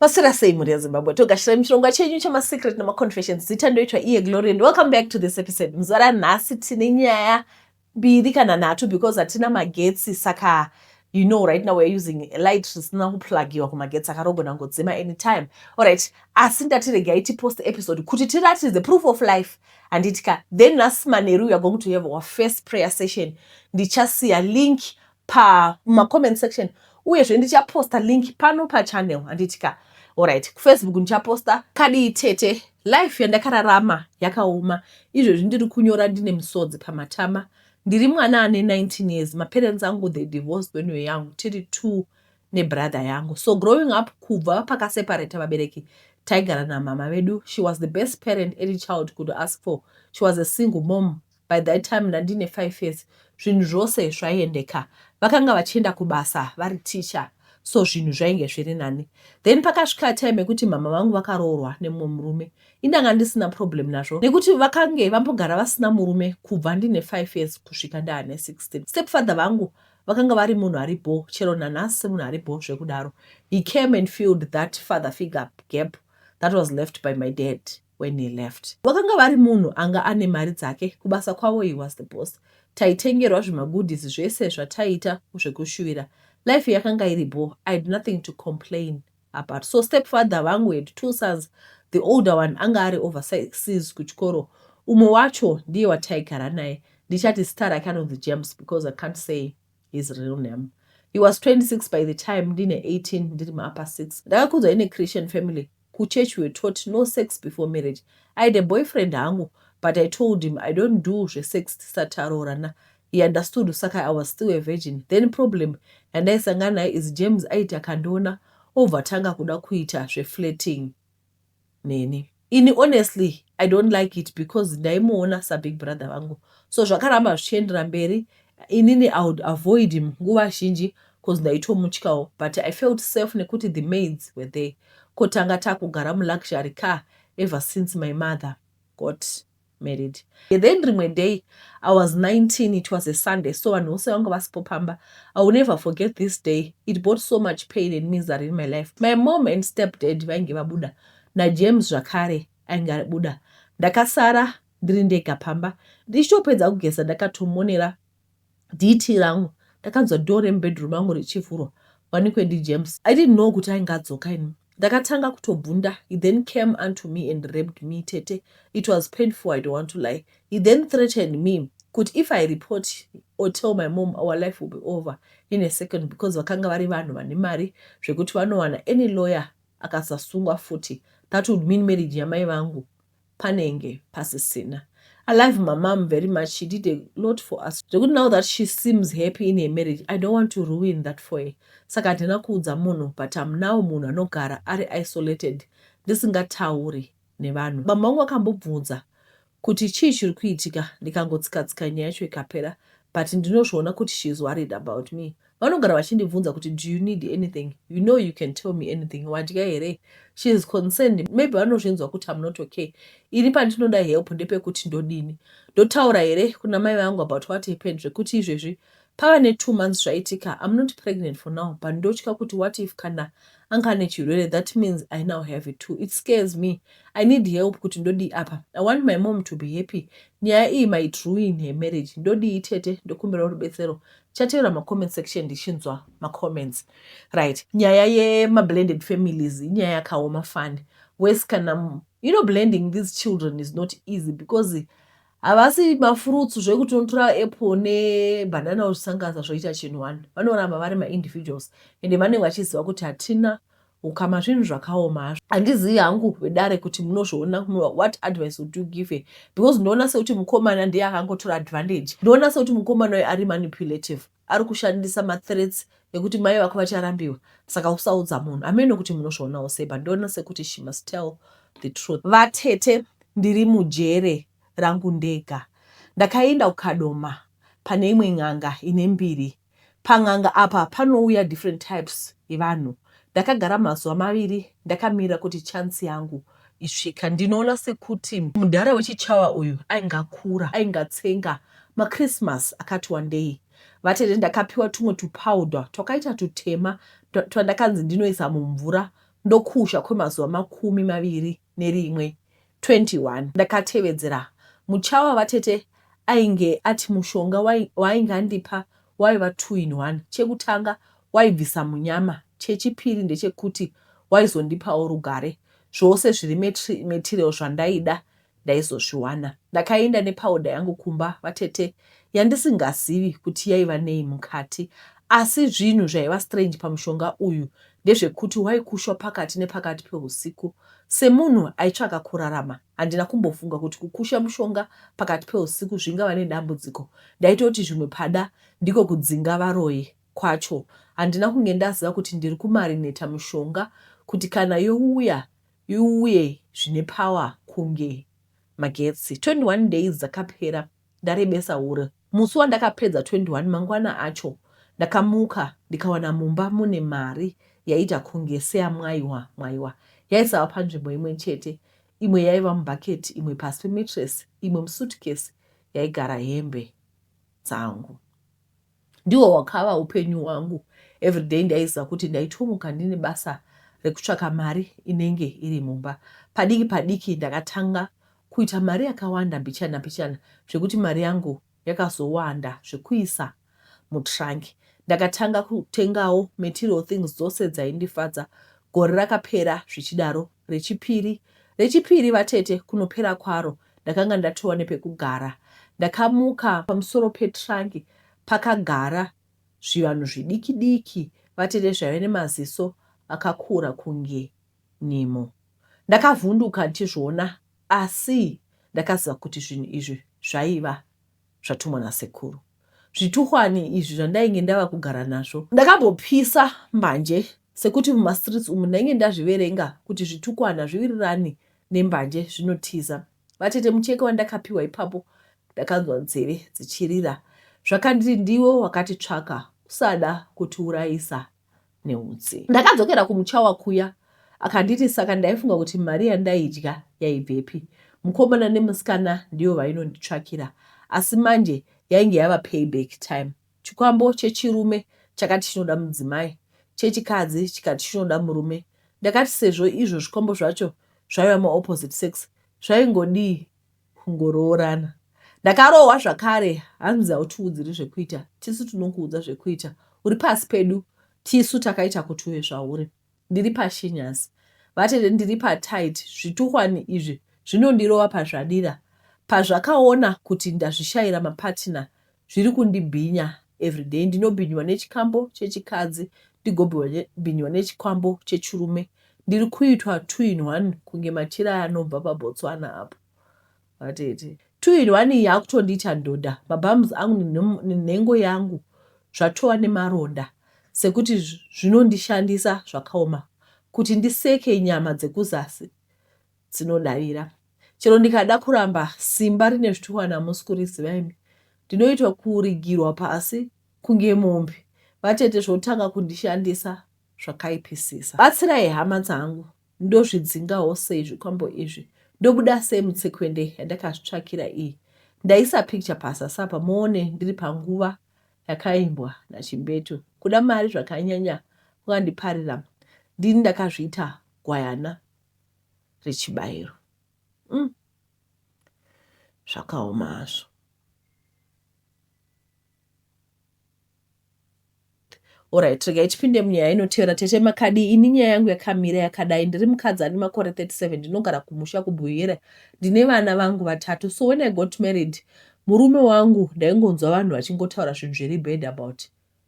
Pasira sei muri yaZimbabwe togashira mishonga chenyu chama-secret nama-confessions dzitandoitwa iye Glory and welcome back to this episode. Muzuva ranhasi tine nyaya mbiri kana nhatu because hatina magetsi saka you know right now we're using light risina kuplugiwa kumagetsi akarogona ngodzima anytime. Alright, asi ndatiregai tipost episode kuti tiratidze proof of life handitika. Then nhasi manheru we are going to have our first prayer session. Ndichasiya link comment section uyezve ndichaposta link pano pachannel handitika. Alright, Facebook ndichaposta kadi tete life yandakararama yakaoma izvozvi ndiri kunyora ndine misodzi pamatama. Ndiri mwana ane 19 years. Maparents angu they divorced when we were young. Tiri 2 nebrother yangu. So growing up kubva pakaseparate vabereki taigara namama vedu. She was the best parent any child could ask for. She was a single mom. By that time ndandine 5 years. Zvinhu zvose zvaiendeka. Vakanga vachienda kubasa vari teacher. So zvinhu zvainge zviri nani. Then pakasvika time yekuti mama vangu vakaroorwa nemumwe murume. Indanga ndisina problem nazvo nekuti vakange vambogara vasina murume kubva ndine 5 years kusvika ndaane 16. Stepfather vangu vakanga vari munhu aripo chero nanhasi munhu aripo zvekudaro. He came and filled that father figure gap that was left by my dad when he left. Vakanga vari munhu anga ane mari dzake kubasa kwavo he was the boss. Taitengerwa zvimagoodies zvese zvataita zvekushuvira. Life yakanga iripo. I had nothing to complain about. So stepfather vangu had 2 sons. The older one anga ari overseas kuchikoro. Umwe wacho ndiye wataigara naye. Ndichati star akanonzi James because I can't say his real name. He was 26 by the time ndine 18 ndiri maupper 6. Ndakakudzwa in a Christian family. Kuchurch we were taught no sex before marriage. I had a boyfriend hangu, but I told him I don't do sex tisataroorana. He understood saka I was still a virgin. Then problem yandaisangana naye is James aita kandona overtanga kuda kuita flirting neni. Honestly, I don't like it because ndaimuona sabig brother vangu. So zvakaramba zvichiendera mberi, inini I would avoid him nguva zhinji because ndaitomutyawo. But I felt safe nekuti the maids were there. Kotanga takugara luxury car ever since my mother got married. And then rimwe day, I was 19, it was a Sunday, so vanhu vose vanga vasipopamba. I will never forget this day. It brought so much pain and misery in my life. My mom and stepdad vainge vabuda. Na James zvakare ainge buda. Ndakasara ndiri ndega pamba. Ndichitopedza kugeza ndakatomonera dhiti rangu. Ndakanzwa door remubedroom rangu richivhurwa. Wanikwe ndiJames. I didn't know kuti ainge adzoka ini. Ndakatanga kutobvunda. He then came unto me and raped me tete. It was painful, I don't want to lie. He then threatened me. Could if I report or tell my mom, our life will be over in a second because vakanga vari vanhu vane mari zvekuti vanowana any lawyer akasasungwa futi. That would mean marriage yamai vangu panenge pasisina. I love my mom very much. She did a lot for us. Now that she seems happy in her marriage, I don't want to ruin that for her. Saka handina kuudza munhu, but I'm now munhu anogara ari isolated. Ndisingatauri nevanhu. Mama vangu akambobvunza kuti chii chiri kuitika. Ndikangotsika nyaya yacho ikapera. But ndinozviona kuti she is worried about me. Vanogara vachindibvunza kuti do you need anything? You know you can tell me anything. Wadya here? She is concerned. Maybe vanozvinzwa kuti I'm not okay. Ini pandinoda help ndepekuti ndodini. Ndotaura here kuna mai vangu about what happened zvekuti izvezvi pava ne2 months zvaitika. I'm not pregnant for now, but ndotya kuti what if kana anga nechirwere, that means I now have it too. It scares me. I need help kuti ndodi apa. I want my mom to be happy. Nyaya iyi might ruin her marriage. Ndodi itete ndokumbira rubetsero. Chatera comment section ndichinzwa comments. Right. Nyaya ye blended families, nyaya yakaoma fund. Wes kana blending these children is not easy because havasi mafruits zvekuti unotora apple nebanana uchisanganisa zvoita chinhu one. Vanoramba vari ma-individuals ende vanenge vachiziva kuti hatina ukama zvinhu zvakaoma. Handizivi hangu vedare kuti munozviona what advice would you give her, because ndinoona sekuti mukomana ndiye akangotora advantage. Ndinoona sekuti mukomana uyu ari manipulative, ari kushandisa ma-threats ekuti mai vako vacharambiwa. Saka usaudza munhu. Hamene kuti munozvionawo sei, but ndinoona sekuti she must tell the truth. Vatete ndiri mujere rangu ndega. Ndakaenda kukadoma pane imwe n'anga ine mbiri. Pang'anga apa panouya different types yevanhu. Ndakagara mazuva 2 ndakamira kuti chance yangu isvika. Ndinoona sekuti mudhara wechichawa uyu aingakura, aingatsenga maChristmas akati one day. Vatete ndakapiwa tumwe tupowder twakaita tutema twandakanzi ndinoisa mumvura ndokusha kwemazuva 21. 21 ndakatevedzera. Muchawa vatete ainge ati mushonga wainge andipa waiva 2-in-1. Chekutanga waibvisa munyama, chechipiri ndechekuti waizondipawo rugare. Zvose zviri material zvandaida ndaizozviwana. Ndakaenda nepauda yangu kumba vatete yandisingazivi kuti yaiva nei mukati. Asi zvinhu zvaiva strange pamushonga uyu ndezvekuti waikushwa pakati nepakati peusiku. Semunhu aitsvaka kurarama, handina kumbofunga kuti kukusha mushonga pakati peusiku zvingava nedambudziko. Ndaitoti zvimwe pada ndiko kudzinga varoyi kwacho. Handina kunge ndaziva kuti ndiri kumarineta mushonga kuti kana youya iuye zvine power kunge magetsi. 21 days dzakapera ndarebesa uri. Musi wandakapedza 21 mangwana acho ndakamuka ndikawana mumba mune mari yaita kunge mwaiwa. Yaisava panzvimbo imwe chete. Imwe yaiva mubhaketi, imwe pasi pematress, imwe musuitcase yaigara hembe dzangu. Ndiwo wakava upenyu hwangu. Everyday ndaiziva kuti ndaitomuka ndine basa rekutsvaka mari inenge iri mumba. Padiki ndakatanga kuita mari yakawanda mbichana zvekuti mari yangu yakazowanda zvekuisa mutranki. Ndakatanga kutengawo material things dzose dzaindifadza. Gore rakapera zvichidaro. Rechipiri vatete kunopera kwaro ndakanga ndatowa nepekugara. Ndakamuka pamusoro petranki pakagara zvivanhu zvidiki vatete zvaive nemaziso akakura kunge nyimo. Ndakavhunduka ndichizviona, asi ndakaziva kuti zvinhu izvi zvaiva zvatumwa nasekuru. Zvituhwani izvi zvandainge ndava kugara nazvo ndakambopisa mbanje, sekuti mumastreets umu ndainge ndazviverenga kuti zvitukwana zviwirirani nembanje zvinotiza. Vatete mucheke wandakapiwa ipapo ndakanzwa nzeve dzichirira. Zvakanditi ndiwo wakatitsvaka usada kutiurayisa neutsi. Ndakadzokera kumuchawa kuya akanditi saka ndaifunga kuti mari yandaidya yaibvepi. Mukomana nemusikana ndiyo vainonditsvakira, asi manje yainge yava payback time. Chikwambo chechirume chakati chinoda mudzimai, chechikadzi chikati chinoda murume. Ndakati sezvo izvo zvikwambo zvacho zvaiva maopposite sex, zvaingodii kungoroorana. Ndakarohwa zvakare. Hanzi hautiudziri zvekuita, tisu tinokuudza zvekuita. Uri pasi pedu, tisu takaita kuti uve zvauri. Ndiri pashinyasi vatete, ndiri patight. Zvituhwani izvi zvinondirova pazvadira. Pazvakaona kuti ndazvishayira mapatina zviri kundibhinya. Everyday ndinobhinywa nechikambo chechikadzi ndigobhinywa nechikwambo chechirume. Ndiri kuitwa 2-in-1 kunge machira anobva paBotswana apo. Vatete 2-in-1 iyi yakutondiita ndodha. Mabhamuzi angu nenhengo yangu zvatova nemaronda, sekuti zvinondishandisa zvakaoma kuti ndiseke nyama dzekuzasi dzinodavira. Chero ndikada kuramba simba rine zvituhwana musikuriziva imi, ndinoitwa kurigirwa pasi kunge mombe. Vatete zvotanga kundishandisa zvakaipisisa. Batsirai hama dzangu ndozvidzingawo sei zvikwambo izvi. Ndobuda sei mutsekwende yandakazvitsvakira iyi. Ndaisa picture pasasapa muone ndiri panguva yakaimbwa naChimbetu. Kuda mari zvakanyanya kukandiparira. Ndini ndakazviita gwayana rechibayiro. Zvakaoma hazvo. Alright, regai tipinde munyaya inotevera. Tete makadi, ini nyaya yangu yakamira yakadai. Ndiri mukadzi ane makore 37, ndinogara kumusha kuBuyera. Ndine vana vangu 3. So when I got married, murume wangu ndaingonzwa vanhu vachingotaura zvinhu zviri bad about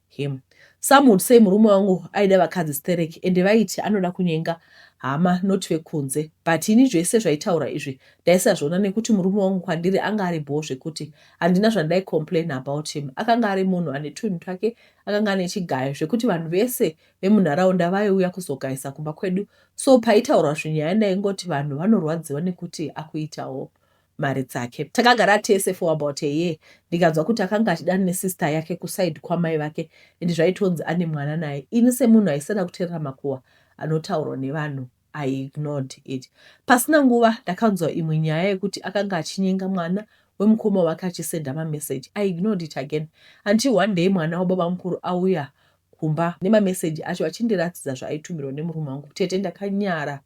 him. Some would say murume wangu aida vakadzi stereki ende vaiti anoda kunyenga hama not vekunze. But ini zvese zvaitaura izvi ndaisazviona nekuti murume wangu kwandiri anga ari bho zvekuti handina zvandai complain about him. Akanga ari munhu ane tunhu twake, akanga ane chigayo zvekuti vanhu vese vemunharaunda vaiuya kuzogayisa kumba kwedu. So paitaurwa zvinyaya ndaingoti vanhu vanorwadziwa nekuti akuitawo mari dzake. Takagara tese for about a year. Ndikanzwa kuti akanga achidana nesister yake kuside kwamai vake ende zvaitonzi ane mwana naye. Ini semunhu aisada kuteerera makuhwa anotaurwa nevanhu, I ignored it. Pasina nguva ndakanzwa imwe nyaya yekuti akanga achinyenga mwana wemukoma wake achisenda mameseji. I ignored it again until one day mwana wababa mukuru auya kumba nemameseji acho achindiratidza zvaitumirwa nemurume wangu. Tete, ndakanyara.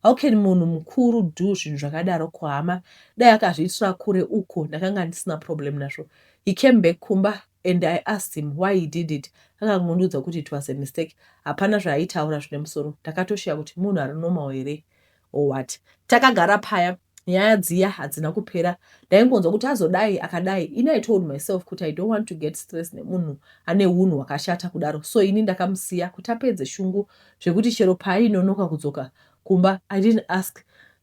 How can munhu mukuru do zvinhu zvakadaro kuhama? Dai akazviitira kure uko ndakanga ndisina problem nazvo. He came back kumba and I asked him why he did it. Akangondiudza kuti it was a mistake. Hapana zvaaitaura zvine musoro. Ndakatoshiya kuti munhu ari normal here or what. Takagara paya, nyaya dziya hadzina kupera. Ndaingonzwa kuti azodai akadai. Ini I told myself kuti I don't want to get stress nemunhu ane unhu hwakashata kudaro. So ini ndakamusiya kuti apedze shungu zvekuti chero paainonoka kudzoka kumba, I didn't ask.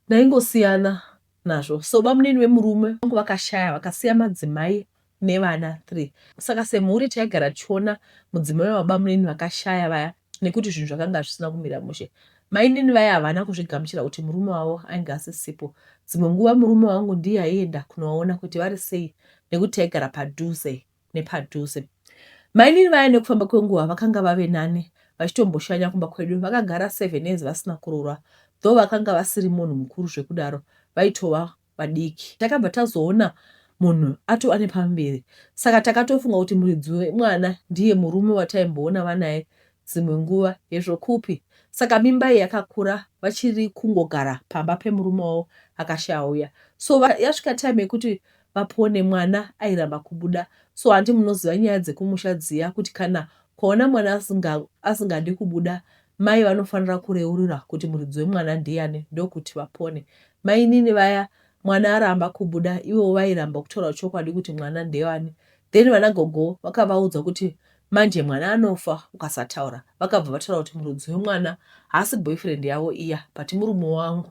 Ndaingosiyana nazvo. So bamunini wemurume wangu vakashaya, vakasiya madzimai nevana 3. Saka semhuri taigara tichiona mudzimai wabamunini vakashaya vaya nekuti zvinhu zvakanga zvisina kumira mushe. Mainini vaya havana kuzvigamuchira kuti murume wavo ainge asisipo. Dzimwe nguva murume wangu ndiye aienda kunovaona kuti vari sei nekuti taigara padhuze nepadhuze. Mainini vaya nekufamba kwenguva vakanga vave 8 vachitomboshanya kumba kwedu. Vakagara 7 years vasina kurorwa. Though vakanga vasiri munhu mukuru zvekudaro, vaitova vadiki. Takabva tazoona munhu ane pamberi. Saka takatofunga kuti muridzi wemwana ndiye murume wataimboona vanaye dzimwe nguva yezvokupi. Saka mimba iyi yakakura vachiri kungogara pamba pemurume wavo akashauya. So yasvika time yekuti vapone, mwana airamba kubuda. So handi munoziva nyaya dzekumusha dziya kuti kana kuona mwana asingadi kubuda, mai vanofanira kureurira kuti muridzi wemwana ndiani ndokuti vapone. Mainini vaya mwana aramba kubuda, ivo vairamba kutaura chokwadi kuti mwana ndewani. Then vana gogo vakavaudza kuti manje mwana anofa ukasataura. Vakabva vataura kuti muridzi wemwana haasi boyfriend yavo iya, but murume wangu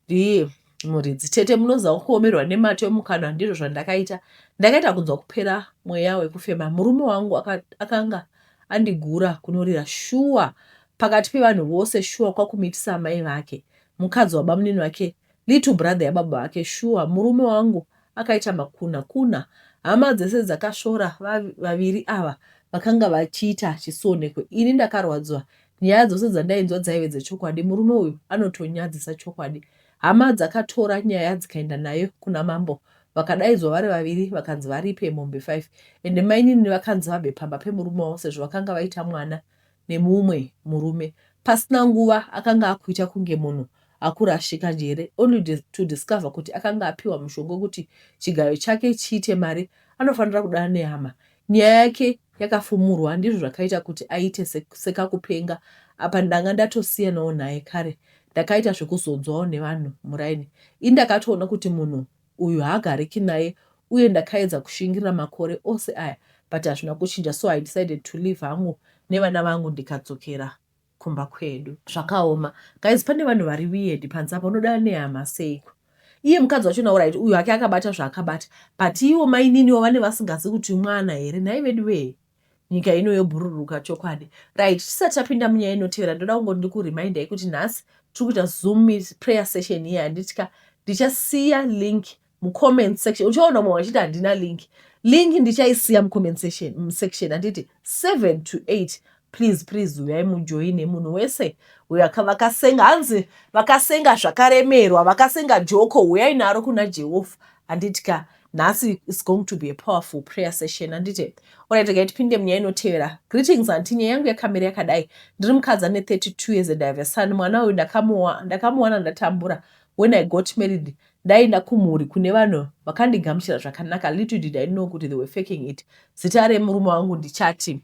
ndiye muridzi. Tete, munoziva kuomerwa nemato emukanwa ndizvo zvandakaita. Ndakaita kunzwa kupera mweya wekufema. Murume wangu akanga andigura kunorira shuwa pakati pevanhu vose. Shuwa kwakumitisa mai vake, mukadzi wabamunini wake, little brother yababa vake. Shuwa murume wangu akaita makuna. Hama dzese dzakashora vaviri ava vakanga vachiita chisonekwe. Ini ndakarwadzwa. Nyaya dzose dzandainzwa dzaive dzechokwadi. Murume uyu anotonyadzisa chokwadi. Hama dzakatora nyaya dzikaenda nayo kuna mambo. Vakadaidzwa vari vaviri vakanzi varipe mombe 5. Ende mainini vakanzi vabe pamba pemurume wavo sezvo vakanga vaita mwana nemumwe murume. Pasina nguva akanga akuita kunge munhu akurashika njere, only to discover kuti akanga apiwa mushongo kuti chigayo chake chiite mari, anofanira kudana nehama. Nyaya yake yakafumurwa, ndizvo zvakaita kuti aite sekakupenga. Apa ndanga ndatosiyanawo naye kare. Ndakaita zvekuzonzwawo nevanhu muraini. Ini ndakatoona kuti munhu uyu haagariki naye uye ndakaedza kushingirira makore ose aya, but hazvina kuchinja. So I decided to leave hangu nevana vangu ndikadzokera kumba kwedu. Zvakaoma. Guys, pane vanhu vari weird panze apa, unodana nehama seiko. Iye mukadzi wachona alright, uyu hake akabata zvaakabata, but ivo maininiwo vane vasingazi kuti mwana here. Nhai vedu wee, nyika ino yobhururuka chokwadi. Right, tisati tapinda munyaya inotevera, ndoda kungoti ndikuremindai kuti nhasi tiri kuita Zoom prayer session here. Handitika ndichasiya link mucomment section. Uchaona mumwe achiti handina link ndichaisiya mucomment section. Handiti 7 to 8 please uyai mujoine. Munhu wese uyo vakasenga, hanzi vakasenga zvakaremerwa, vakasenga joko, uyai naro kuna Jehovha. Handitika nhasi is going to be a powerful prayer session. Handiti alright, gaitipinde munyaya inotevera. Greetings auntie, nyaya yangu yakamira yakadai. Ndiri mukadzi ane 32 years and I have a son. Mwana uyu ndakamuwana ndatambura. When I got married, ndaenda kumhuri kune vanhu vakandigamuchira zvakanaka. Little did I know kuti they were faking it. Zita remurume wangu ndichati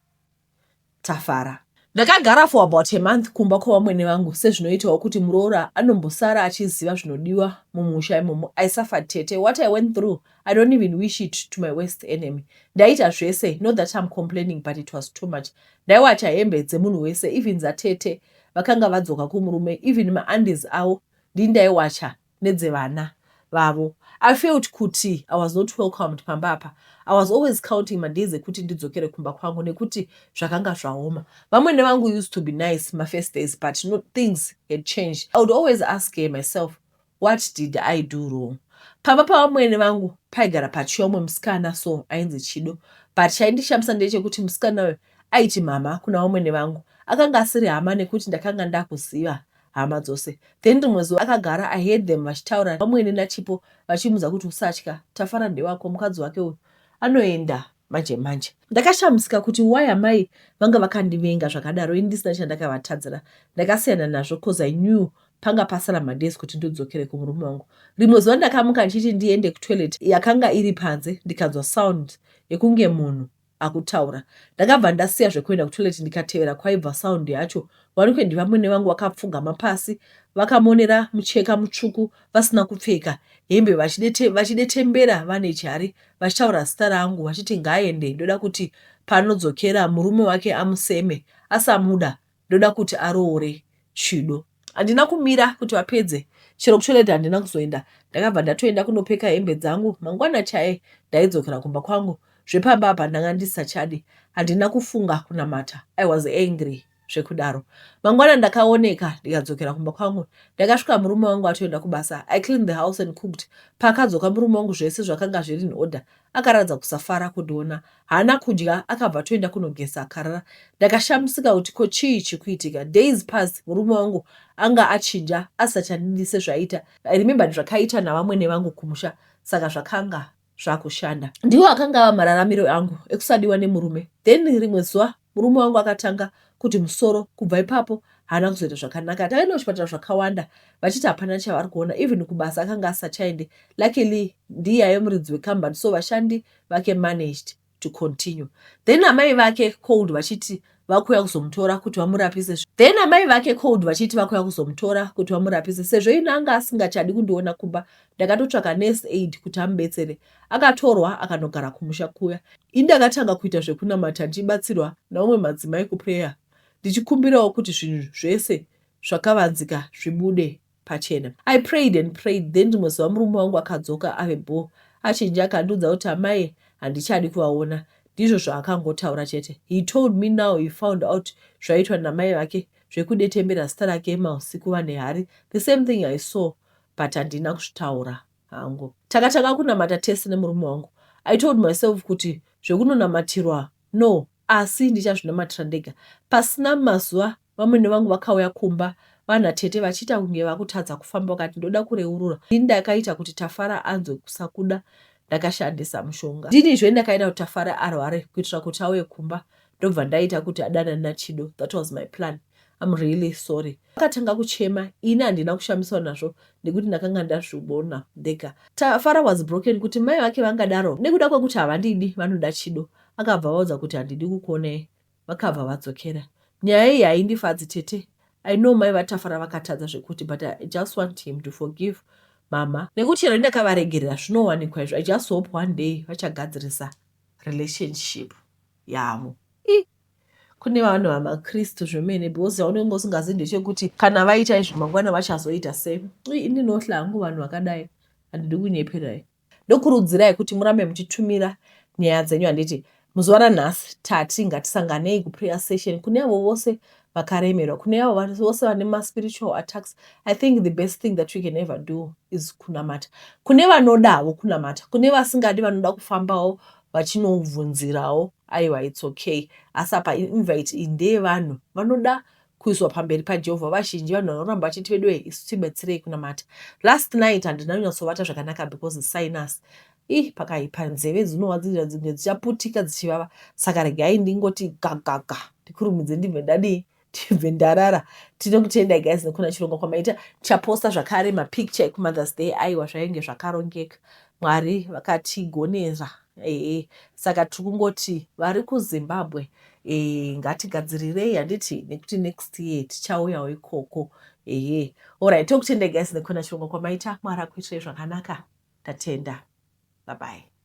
Tafara. Ndakagara for about a month kumba kwavamwene vangu, sezvinoitawo kuti muroora anombosara achiziva zvinodiwa mumusha imomo. I suffered tete. What I went through, I don't even wish it to my worst enemy. Ndaita zvese, not that I'm complaining, but it was too much. Ndaiwacha hembe dzemunhu wese, even dzatete vakanga vadzoka kumurume, even maandis avo ndindaiwacha nedzevana vavo. I felt kuti I was not welcomed pambapa. I was always counting madays ekuti ndidzokere kumba kwangu nekuti zvakanga zvaoma. Vamwene vangu used to be nice my first days, but things had changed. I would always ask myself, what did I do wrong? Pamba pavamwene vangu paigara pachiomwe musikana, so ainzi Chido, but chaindishamisa ndechekuti musikana uyu aiti mama kuna vamwene vangu. Akanga asiri hama nekuti ndakanga ndakuziva hama dzose. Then rimwe zuva akagara, I heard them vachitaura vamwene naChipo vachimuudza kuti usatya, Tafara ndewako, mukadzi wake uyu anoenda manje ndakashamisika kuti why amai vanga vakandivenga zvakadaro ini ndisina chandakavatadzira. Ndakasiyana nazvo cause I knew panga pasara madesi kuti ndodzokere kumurume wangu. Rimwe zuva ndakamuka ndichiti ndiende kutoilet yakanga iri panze ndikanzwa sound yekunge munhu akutaura. Ndakabva ndasiya zvekuenda kutoilet ndikatevera kwaibva sound yacho. Vanokwendi vamwene vangu vakapfugama pasi vakamonera mucheka mutsvuku vasina kupfeka hembe vachidetembera vane chari vachitaura zita rangu vachiti ngaende ndoda kuti panodzokera murume wake amuseme asamuda ndoda kuti aroore chido. Handina kumira kuti vapedze chero kutoilet handina kuzoenda. Ndakabva ndatoenda kunopfeka hembe dzangu mangwana chaye ndaidzokera kumba kwangu. Zvepamba apa ndanga ndisachadi. Handina kufunga kunamata. I was angry zvekudaro. Mangwana ndakaoneka ndikadzokera kumba kwangu. Ndakasvika murume wangu atoenda kubasa. I cleaned the house and cooked. Pakadzoka murume wangu zvese zvakanga zviri in order. Akaradza kusafara kundiona. Haana kudya akabva atoenda kunogesa akarara. Ndakashamisika kuti ko chii chikuitika. Days passed murume wangu anga achinja asachandidi sezvaita. I remember zvakaita navamwene vangu kumusha saka zvakanga zvakushanda. Ndiwo akanga ava mararamiro angu ekusadiwa nemurume. Then rimwe zuva murume wangu akatanga kuti musoro kubva ipapo haana kuzoita zvakanaka. Takaenda kuchipatara zvakawanda vachiti hapana chavari kuona even kubasa akanga asachaende. Luckily ndiye muridzi wekambani so vashandi vake managed to continue. Then amai vake called vachiti vakuya kuzomutora kuti vamurapise. Sezvo ino anga asingachadi kundiona kumba ndakatotsvaka nurse aid kuti amubetsere. Akatorwa akanogara kumusha kuya. Ini ndakatanga kuita zvekunamata ndichibatsirwa naumwe madzimai kuprayer ndichikumbirawo kuti zvinhu zvese zvakavanzika zvibude pachena. I prayed and prayed. Then rimwe zuva murume wangu akadzoka ave bore achinja akandiudza kuti amai handichadi kuvaona. Ndizvo zvaakangotaura chete. He told me now he found out zvaitwa namai vake zvekudetembera zita rake mausiku vane hari. The same thing I saw but handina kuzvitaura hangu. Takatanga kunamata tese nemurume wangu. I told myself kuti zvekunonamatirwa no asi ndichazvinamatira ndega. Pasina mazuva vamwene vangu vakauya kumba vanatete vachita kunge vakutadza kufamba vakati ndoda kureurura. Ini ndakaita kuti Tafara anzwe kusakuda ndakashandisa mushonga. Ndini zvendakaita kuti Tafara arware kuitira kuti auye kumba ndobva ndaita kuti adanane naChido. That was my plan. I'm really sorry. Akatanga kuchema ini handina kushamiswa nazvo nekuti ndakanga ndazvibona ndega. Tafara was broken kuti mai vake vangadaro nekuda kwekuti havandidi vanoda Chido. Akabva vaudza kuti handidi kukuonai vakabva vadzokera. Nyaya iyi haindifadzi tete. I know mai vaTafara vakatadza zvekuti but I just want him to forgive mama. Nekuti chero ndakavaregerera zvinowanikwa izvo. I just hope one day vachagadzirisa relationship yavo. Kune vanhu vamakristu zvemene because unenge usingazivi ndechekuti kana vaita izvi mangwana vachazoita sei. Ini nohla hangu vanhu vakadai handidi kunyeperai. Ndokurudzirai kuti murambe muchitumira nyaya dzenyu handiti muzuva ranhasi tati ngatisanganei kuprayer session kune avo vose vakaremerwa kune avo vose vane maspiritual attacks. I think the best thing that we can ever do is kunamata. Kune vanodavo kunamata kune vasingadi vanoda kufambawo vachinovhunzirawo aiwa it's okay. Asi apa invite inde vanhu vanoda kuiswa pamberi paJehovha vazhinji vanhu vanoramba vachiti vedu isu tibetserei kunamata. Last night handina kunyatsovata zvakanaka because sinus pakaipa nzeve dzinorwadzira dzimwe dzichaputika dzichivava saka regai ndingoti gagaga ndikurumidze ndibve ndarara. Tinokutendai guys nekuna chirongwa kwamaita. Tichaposta zvakare mapicture ekuMothers Day aiwa zvainge zvakarongeka. Mwari vakatigonera. Saka tikungoti vari kuZimbabwe ngatigadzirirei handiti nekuti next year tichauyawo ikoko. Alright, tokutendai guys nekuna chirongwa kwamaita. Mwari akuitirai zvakanaka. Tatenda. Bye bye.